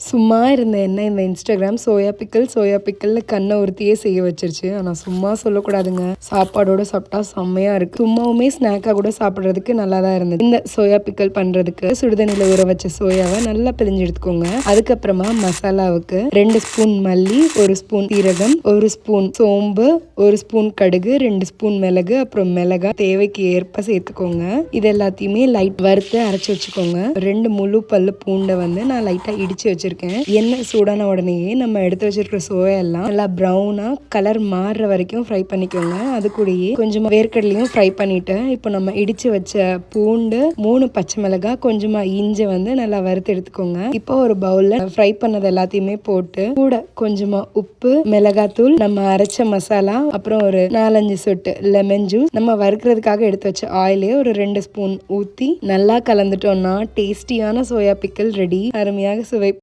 சும்மா இருந்த என்ன இந்த இன்ஸ்டாகிராம் சோயா பிக்கல்னு கண்ணை உறுத்தியே செய்ய வச்சிருச்சு. ஆனால் சும்மா சொல்லக்கூடாதுங்க, சாப்பாடோட சாப்பிட்டா செம்மையாக இருக்குது. சும்மாவுமே ஸ்நாக்காக கூட சாப்பிட்றதுக்கு நல்லா தான் இருந்தது. இந்த சோயா பிக்கல் பண்ணுறதுக்கு சுடுதண்ணியில் ஊற வச்ச சோயாவை நல்லா பிழிஞ்சு எடுத்துக்கோங்க. அதுக்கப்புறமா மசாலாவுக்கு 2 ஸ்பூன் மல்லி, 1 ஸ்பூன் சீரகம், 1 ஸ்பூன் சோம்பு, 1 ஸ்பூன் கடுகு, 2 ஸ்பூன் மிளகு, அப்புறம் மிளகாய் தேவைக்கு ஏற்ப சேர்த்துக்கோங்க. இது எல்லாத்தையுமே லைட் வறுத்து அரைச்சி வச்சுக்கோங்க. 2 முழு பல்லு பூண்டை வந்து நான் லைட்டாக இடிச்சு வச்சிருக்கேன். எண்ணெய் சூடான உடனேயே நம்ம எடுத்து வச்சிருக்கிற சோயா எல்லாம் நல்லா ப்ரௌனா கலர் மாறுற வரைக்கும் ஃப்ரை பண்ணிக்கோங்க. அது கூடயே கொஞ்சமா வேர்க்கடலையும் ஃப்ரை பண்ணிட்டு இப்போ நம்ம இடிச்சு வச்ச பூண்டு, 3 பச்சை மிளகாய், கொஞ்சமா இஞ்சி வந்து நல்லா வறுத்து எடுத்துக்கோங்க. இப்போ ஒரு பவுல்ல ஃப்ரை பண்ணது எல்லாத்தையுமே போட்டு கூட கொஞ்சமா உப்பு, மிளகாத்தூள், நம்ம அரைச்ச மசாலா, அப்புறம் ஒரு 4-5 சொட்டு லெமன் ஜூஸ், நம்ம வறுக்கிறதுக்காக எடுத்து வச்ச ஆயிலே ஒரு 2 ஸ்பூன் ஊற்றி நல்லா கலந்துட்டோம்னா டேஸ்டியான சோயா பிக்கல் ரெடி. அருமையாக சுவை